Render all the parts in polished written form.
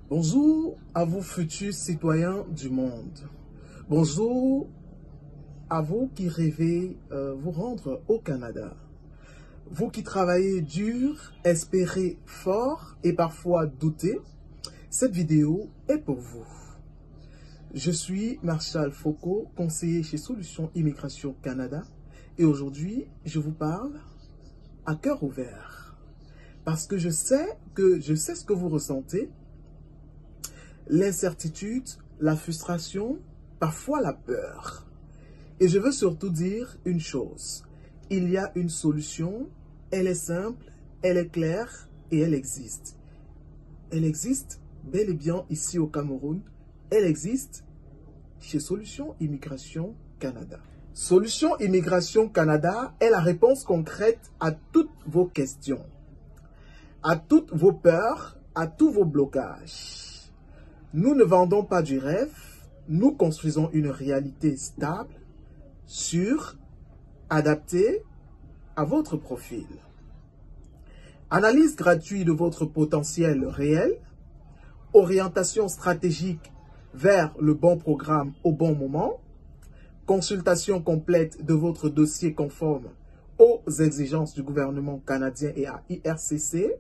Bonjour à vous futurs citoyens du monde. Bonjour à vous qui rêvez vous rendre au Canada. Vous qui travaillez dur, espérez fort et parfois doutez, cette vidéo est pour vous. Je suis Marshall Foucault, conseiller chez Solutions Immigration Canada et aujourd'hui je vous parle à cœur ouvert parce que je sais ce que vous ressentez. L'incertitude, la frustration, parfois la peur. Et je veux surtout dire une chose. Il y a une solution, elle est simple, elle est claire et elle existe. Elle existe bel et bien ici au Cameroun. Elle existe chez Solutions Immigration Canada. Solutions Immigration Canada est la réponse concrète à toutes vos questions, à toutes vos peurs, à tous vos blocages. Nous ne vendons pas du rêve, nous construisons une réalité stable, sûre, adaptée à votre profil. Analyse gratuite de votre potentiel réel, orientation stratégique vers le bon programme au bon moment, consultation complète de votre dossier conforme aux exigences du gouvernement canadien et à IRCC,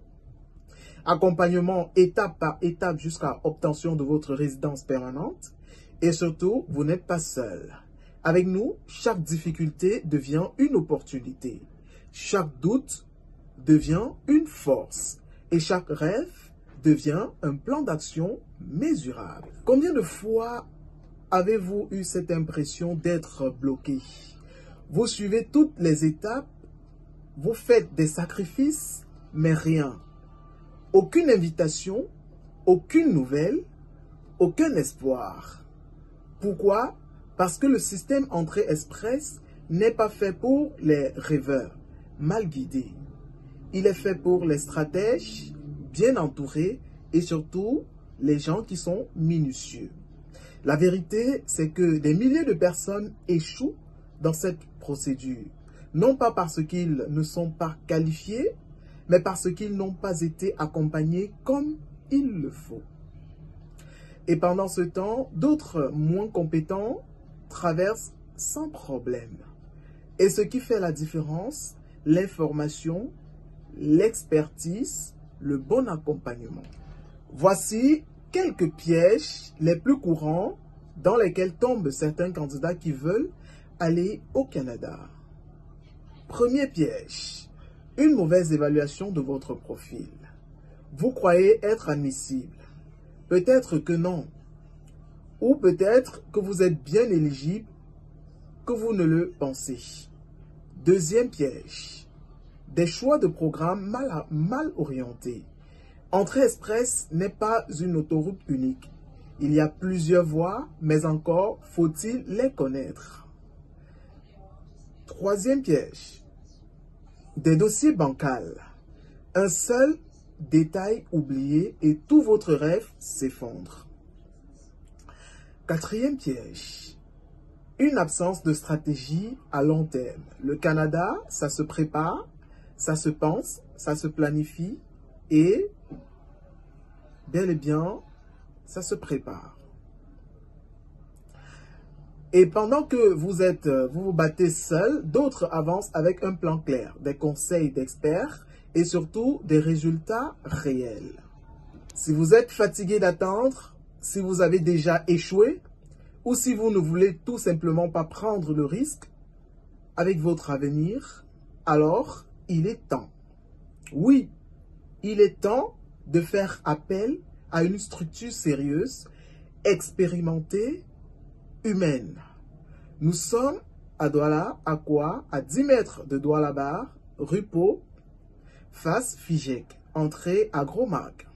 accompagnement étape par étape jusqu'à obtention de votre résidence permanente. Et surtout, vous n'êtes pas seul. Avec nous, chaque difficulté devient une opportunité. Chaque doute devient une force. Et chaque rêve devient un plan d'action mesurable. Combien de fois avez-vous eu cette impression d'être bloqué? Vous suivez toutes les étapes, vous faites des sacrifices, mais rien. Aucune invitation, aucune nouvelle, aucun espoir. Pourquoi? Parce que le système Entrée Express n'est pas fait pour les rêveurs, mal guidés. Il est fait pour les stratèges, bien entourés et surtout les gens qui sont minutieux. La vérité, c'est que des milliers de personnes échouent dans cette procédure. Non pas parce qu'ils ne sont pas qualifiés, mais parce qu'ils n'ont pas été accompagnés comme il le faut. Et pendant ce temps, d'autres moins compétents traversent sans problème. Et ce qui fait la différence, l'information, l'expertise, le bon accompagnement. Voici quelques pièges les plus courants dans lesquels tombent certains candidats qui veulent aller au Canada. Premier piège. Une mauvaise évaluation de votre profil. Vous croyez être admissible. Peut-être que non. Ou peut-être que vous êtes bien éligible, que vous ne le pensez. Deuxième piège. Des choix de programme mal orientés. Entrée Express n'est pas une autoroute unique. Il y a plusieurs voies, mais encore faut-il les connaître. Troisième piège. Des dossiers bancals. Un seul détail oublié et tout votre rêve s'effondre. Quatrième piège. Une absence de stratégie à long terme. Le Canada, ça se prépare, ça se pense, ça se planifie et bel et bien, ça se prépare. Et pendant que vous vous battez seul, d'autres avancent avec un plan clair, des conseils d'experts et surtout des résultats réels. Si vous êtes fatigué d'attendre, si vous avez déjà échoué ou si vous ne voulez tout simplement pas prendre le risque avec votre avenir, alors il est temps. Oui, il est temps de faire appel à une structure sérieuse, expérimentée, humaine. Nous sommes à Douala, à quoi? À 10 mètres de Douala-Bar, rue Pau, face Figec, entrée à Gros-Marc.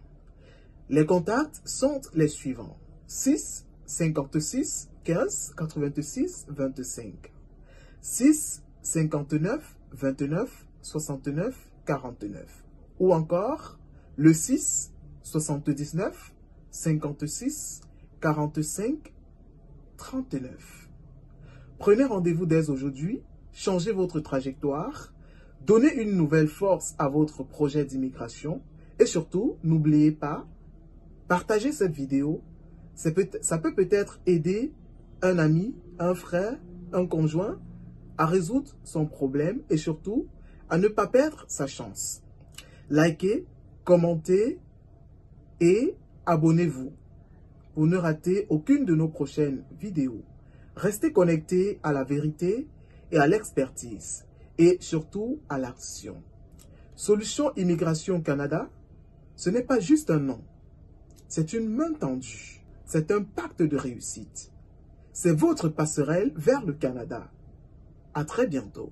Les contacts sont les suivants. 6 56 15 86 25. 6 59 29 69 49. Ou encore le 6 79 56 45 39. Prenez rendez-vous dès aujourd'hui, changez votre trajectoire, donnez une nouvelle force à votre projet d'immigration et surtout, n'oubliez pas, Partagez cette vidéo. Ça peut peut-être aider un ami, un frère, un conjoint à résoudre son problème et surtout à ne pas perdre sa chance. Likez, commentez et abonnez-vous pour ne rater aucune de nos prochaines vidéos. Restez connectés à la vérité et à l'expertise et surtout à l'action. Solution Immigration Canada, ce n'est pas juste un nom, c'est une main tendue, c'est un pacte de réussite. C'est votre passerelle vers le Canada. À très bientôt.